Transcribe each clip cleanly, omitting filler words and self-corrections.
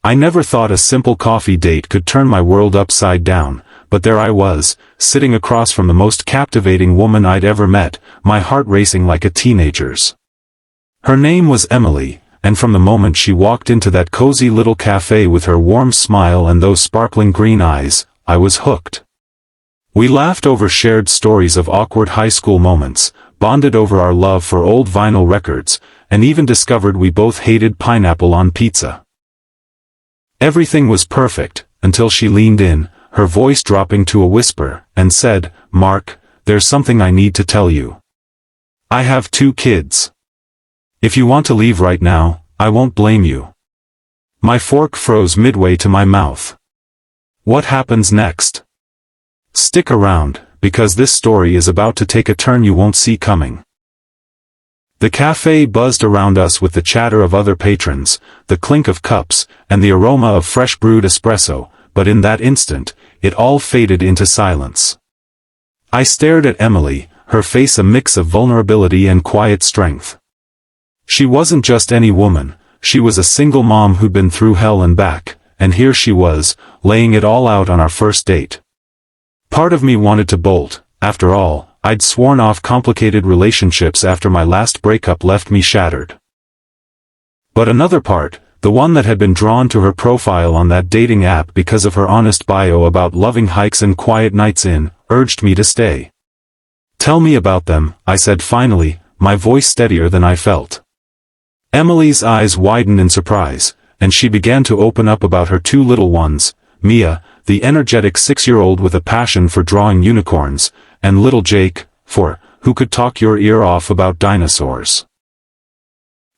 I never thought a simple coffee date could turn my world upside down, but there I was, sitting across from the most captivating woman I'd ever met, my heart racing like a teenager's. Her name was Emily, and from the moment she walked into that cozy little cafe with her warm smile and those sparkling green eyes, I was hooked. We laughed over shared stories of awkward high school moments, bonded over our love for old vinyl records, and even discovered we both hated pineapple on pizza. Everything was perfect, until she leaned in, her voice dropping to a whisper, and said, "Mark, there's something I need to tell you. I have 2 kids. If you want to leave right now, I won't blame you." My fork froze midway to my mouth. What happens next? Stick around, because this story is about to take a turn you won't see coming. The cafe buzzed around us with the chatter of other patrons, the clink of cups, and the aroma of fresh brewed espresso, but in that instant, it all faded into silence. I stared at Emily, her face a mix of vulnerability and quiet strength. She wasn't just any woman, she was a single mom who'd been through hell and back, and here she was, laying it all out on our first date. Part of me wanted to bolt. After all, I'd sworn off complicated relationships after my last breakup left me shattered. But another part, the one that had been drawn to her profile on that dating app because of her honest bio about loving hikes and quiet nights in, urged me to stay. "Tell me about them," I said finally, my voice steadier than I felt. Emily's eyes widened in surprise, and she began to open up about her 2 little ones, Mia, the energetic 6-year-old with a passion for drawing unicorns, and little Jake, who could talk your ear off about dinosaurs.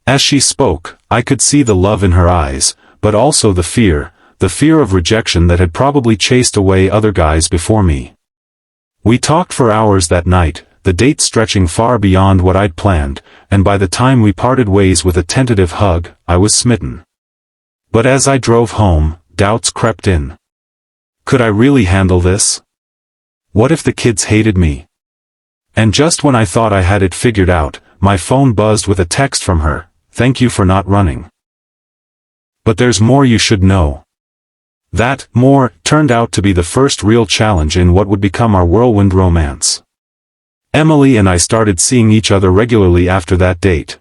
As she spoke, I could see the love in her eyes, but also the fear of rejection that had probably chased away other guys before me. We talked for hours that night, the date stretching far beyond what I'd planned, and by the time we parted ways with a tentative hug, I was smitten. But as I drove home, doubts crept in. Could I really handle this? What if the kids hated me? And just when I thought I had it figured out, my phone buzzed with a text from her, "Thank you for not running. But there's more you should know." That more turned out to be the first real challenge in what would become our whirlwind romance. Emily and I started seeing each other regularly after that date.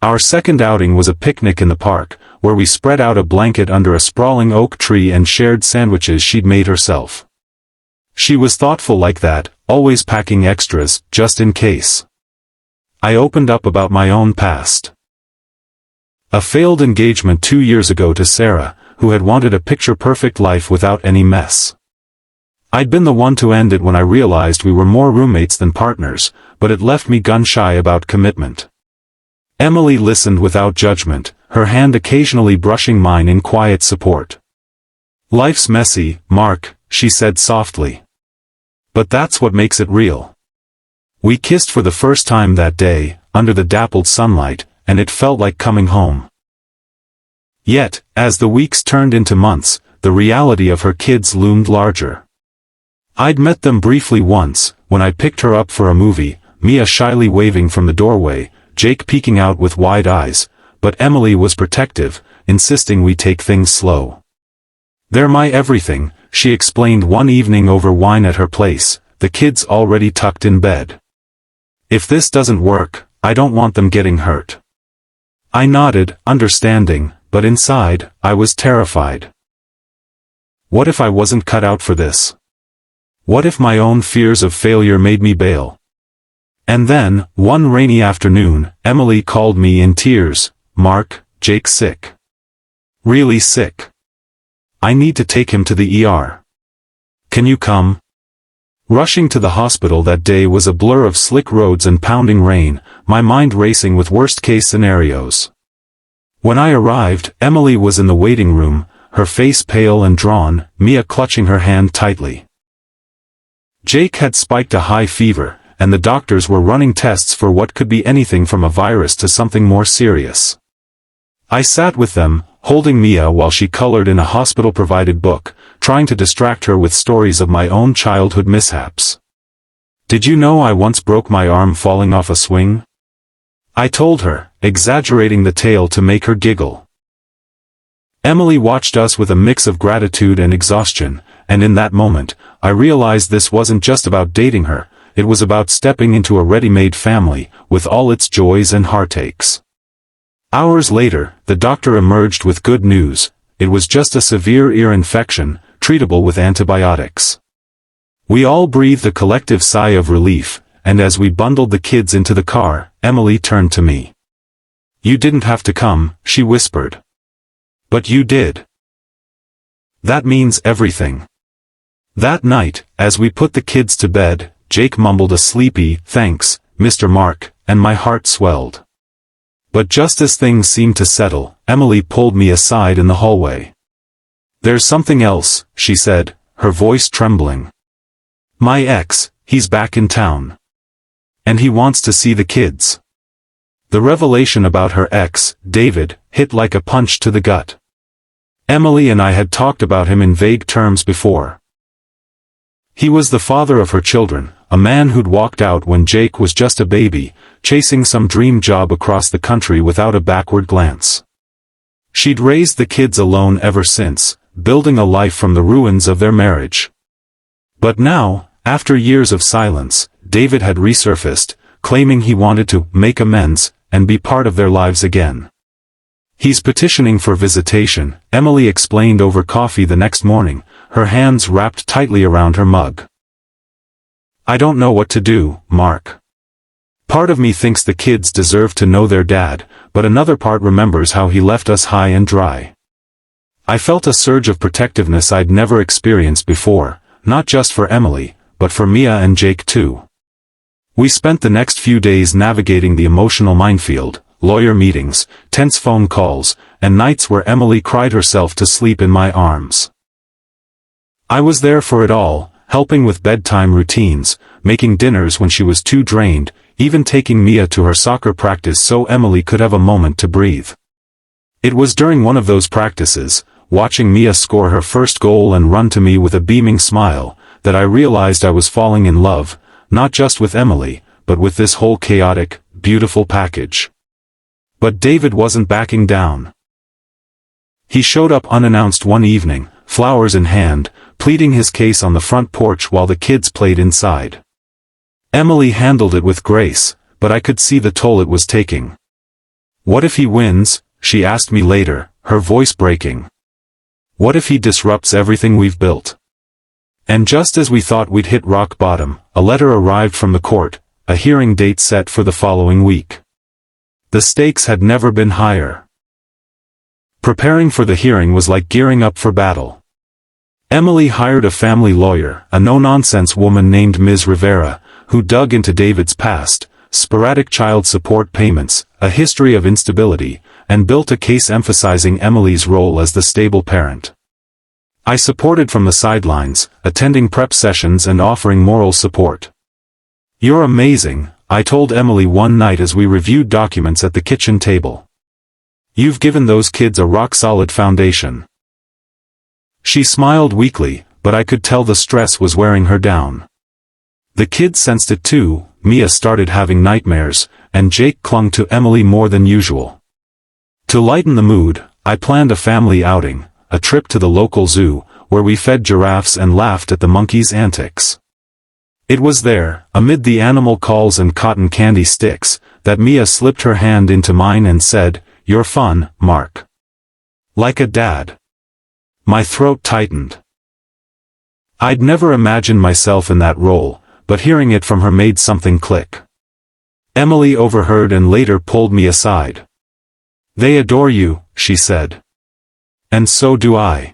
Our second outing was a picnic in the park, where we spread out a blanket under a sprawling oak tree and shared sandwiches she'd made herself. She was thoughtful like that, always packing extras, just in case. I opened up about my own past. A failed engagement 2 years ago to Sarah, who had wanted a picture-perfect life without any mess. I'd been the one to end it when I realized we were more roommates than partners, but it left me gun-shy about commitment. Emily listened without judgment, her hand occasionally brushing mine in quiet support. "Life's messy, Mark," she said softly. "But that's what makes it real." We kissed for the first time that day, under the dappled sunlight, and it felt like coming home. Yet, as the weeks turned into months, the reality of her kids loomed larger. I'd met them briefly once, when I picked her up for a movie, Mia shyly waving from the doorway, Jake peeking out with wide eyes, but Emily was protective, insisting we take things slow. "They're my everything," she explained one evening over wine at her place, the kids already tucked in bed. "If this doesn't work, I don't want them getting hurt." I nodded, understanding, but inside, I was terrified. What if I wasn't cut out for this? What if my own fears of failure made me bail? And then, one rainy afternoon, Emily called me in tears, "Mark, Jake's sick. Really sick. I need to take him to the ER. Can you come?" Rushing to the hospital that day was a blur of slick roads and pounding rain, my mind racing with worst-case scenarios. When I arrived, Emily was in the waiting room, her face pale and drawn, Mia clutching her hand tightly. Jake had spiked a high fever, and the doctors were running tests for what could be anything from a virus to something more serious. I sat with them, holding Mia while she colored in a hospital-provided book, trying to distract her with stories of my own childhood mishaps. "Did you know I once broke my arm falling off a swing?" I told her, exaggerating the tale to make her giggle. Emily watched us with a mix of gratitude and exhaustion, and in that moment, I realized this wasn't just about dating her, it was about stepping into a ready-made family, with all its joys and heartaches. Hours later, the doctor emerged with good news. It was just a severe ear infection, treatable with antibiotics. We all breathed a collective sigh of relief, and as we bundled the kids into the car, Emily turned to me. "You didn't have to come," she whispered. "But you did. That means everything." That night, as we put the kids to bed, Jake mumbled a sleepy, "Thanks, Mr. Mark," and my heart swelled. But just as things seemed to settle, Emily pulled me aside in the hallway. "There's something else," she said, her voice trembling. "My ex, he's back in town. And he wants to see the kids." The revelation about her ex, David, hit like a punch to the gut. Emily and I had talked about him in vague terms before. He was the father of her children, a man who'd walked out when Jake was just a baby, chasing some dream job across the country without a backward glance. She'd raised the kids alone ever since, building a life from the ruins of their marriage. But now, after years of silence, David had resurfaced, claiming he wanted to make amends and be part of their lives again. "He's petitioning for visitation," Emily explained over coffee the next morning, her hands wrapped tightly around her mug. "I don't know what to do, Mark. Part of me thinks the kids deserve to know their dad, but another part remembers how he left us high and dry." I felt a surge of protectiveness I'd never experienced before, not just for Emily, but for Mia and Jake too. We spent the next few days navigating the emotional minefield, lawyer meetings, tense phone calls, and nights where Emily cried herself to sleep in my arms. I was there for it all, helping with bedtime routines, making dinners when she was too drained, even taking Mia to her soccer practice so Emily could have a moment to breathe. It was during one of those practices, watching Mia score her first goal and run to me with a beaming smile, that I realized I was falling in love, not just with Emily, but with this whole chaotic, beautiful package. But David wasn't backing down. He showed up unannounced one evening, flowers in hand, pleading his case on the front porch while the kids played inside. Emily handled it with grace, but I could see the toll it was taking. "What if he wins?" she asked me later, her voice breaking. "What if he disrupts everything we've built?" And just as we thought we'd hit rock bottom, a letter arrived from the court, a hearing date set for the following week. The stakes had never been higher. Preparing for the hearing was like gearing up for battle. Emily hired a family lawyer, a no-nonsense woman named Ms. Rivera, who dug into David's past, sporadic child support payments, a history of instability, and built a case emphasizing Emily's role as the stable parent. I supported from the sidelines, attending prep sessions and offering moral support. "You're amazing," I told Emily one night as we reviewed documents at the kitchen table. "You've given those kids a rock-solid foundation." She smiled weakly, but I could tell the stress was wearing her down. The kids sensed it too. Mia started having nightmares, and Jake clung to Emily more than usual. To lighten the mood, I planned a family outing, a trip to the local zoo, where we fed giraffes and laughed at the monkeys' antics. It was there, amid the animal calls and cotton candy sticks, that Mia slipped her hand into mine and said, "You're fun, Mark. Like a dad." My throat tightened. I'd never imagined myself in that role, but hearing it from her made something click. Emily overheard and later pulled me aside. "They adore you," she said. "And so do I."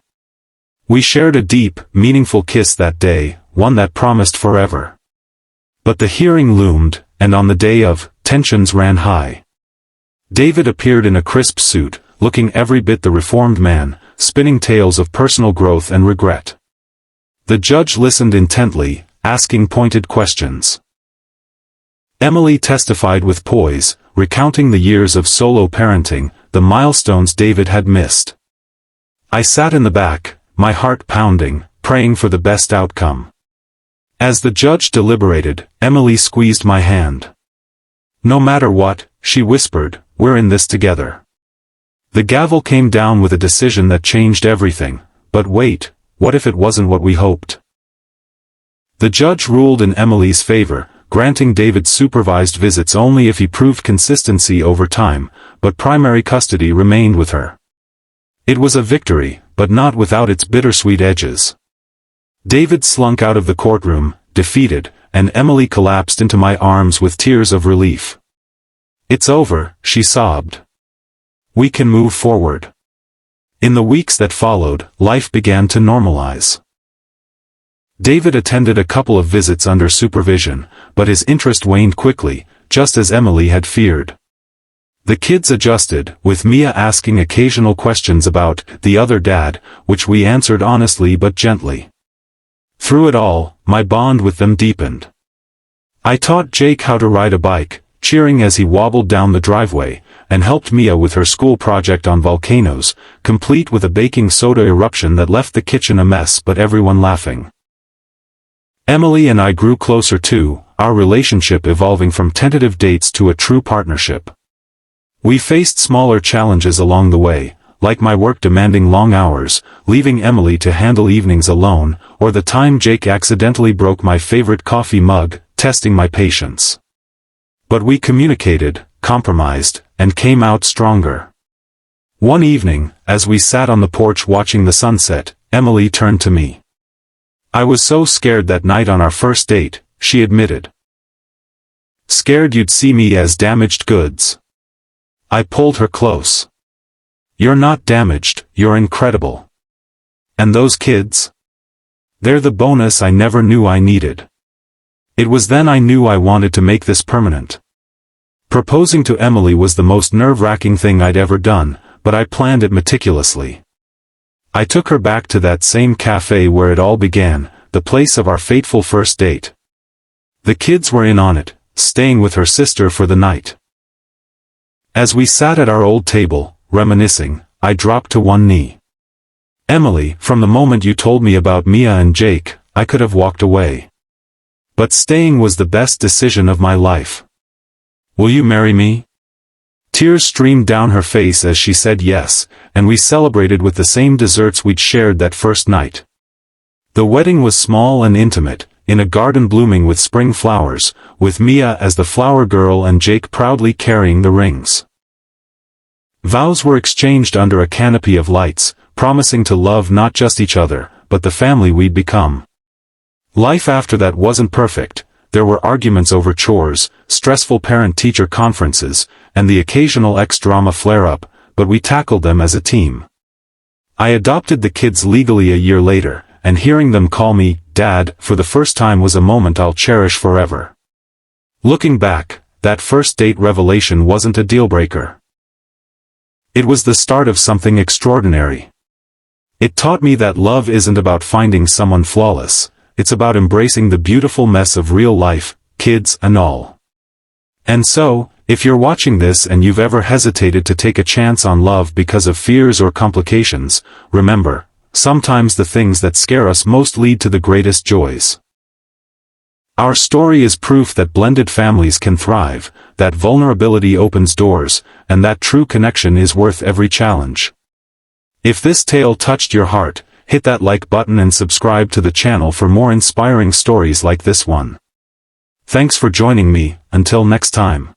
We shared a deep, meaningful kiss that day, one that promised forever. But the hearing loomed, and on the day of, tensions ran high. David appeared in a crisp suit, looking every bit the reformed man, spinning tales of personal growth and regret. The judge listened intently, asking pointed questions. Emily testified with poise, recounting the years of solo parenting, the milestones David had missed. I sat in the back, my heart pounding, praying for the best outcome. As the judge deliberated, Emily squeezed my hand. "No matter what," she whispered, "we're in this together." The gavel came down with a decision that changed everything. But wait, what if it wasn't what we hoped? The judge ruled in Emily's favor, granting David supervised visits only if he proved consistency over time, but primary custody remained with her. It was a victory, but not without its bittersweet edges. David slunk out of the courtroom, defeated, and Emily collapsed into my arms with tears of relief. "It's over," she sobbed. "We can move forward." In the weeks that followed, life began to normalize. David attended a couple of visits under supervision, but his interest waned quickly, just as Emily had feared. The kids adjusted, with Mia asking occasional questions about the other dad, which we answered honestly but gently. Through it all, my bond with them deepened. I taught Jake how to ride a bike, cheering as he wobbled down the driveway, and helped Mia with her school project on volcanoes, complete with a baking soda eruption that left the kitchen a mess but everyone laughing. Emily and I grew closer too, our relationship evolving from tentative dates to a true partnership. We faced smaller challenges along the way, like my work demanding long hours, leaving Emily to handle evenings alone, or the time Jake accidentally broke my favorite coffee mug, testing my patience. But we communicated, compromised, and came out stronger. One evening, as we sat on the porch watching the sunset, Emily turned to me. "I was so scared that night on our first date," she admitted. "Scared you'd see me as damaged goods." I pulled her close. "You're not damaged, you're incredible. And those kids? They're the bonus I never knew I needed." It was then I knew I wanted to make this permanent. Proposing to Emily was the most nerve-wracking thing I'd ever done, but I planned it meticulously. I took her back to that same cafe where it all began, the place of our fateful first date. The kids were in on it, staying with her sister for the night. As we sat at our old table, reminiscing, I dropped to one knee. "Emily, from the moment you told me about Mia and Jake, I could have walked away. But staying was the best decision of my life. Will you marry me?" Tears streamed down her face as she said yes, and we celebrated with the same desserts we'd shared that first night. The wedding was small and intimate, in a garden blooming with spring flowers, with Mia as the flower girl and Jake proudly carrying the rings. Vows were exchanged under a canopy of lights, promising to love not just each other, but the family we'd become. Life after that wasn't perfect. There were arguments over chores, stressful parent-teacher conferences, and the occasional ex-drama flare-up, but we tackled them as a team. I adopted the kids legally a year later, and hearing them call me Dad for the first time was a moment I'll cherish forever. Looking back, that first date revelation wasn't a deal-breaker. It was the start of something extraordinary. It taught me that love isn't about finding someone flawless. It's about embracing the beautiful mess of real life, kids and all. And so, if you're watching this and you've ever hesitated to take a chance on love because of fears or complications, remember, sometimes the things that scare us most lead to the greatest joys. Our story is proof that blended families can thrive, that vulnerability opens doors, and that true connection is worth every challenge. If this tale touched your heart, hit that like button and subscribe to the channel for more inspiring stories like this one. Thanks for joining me, until next time.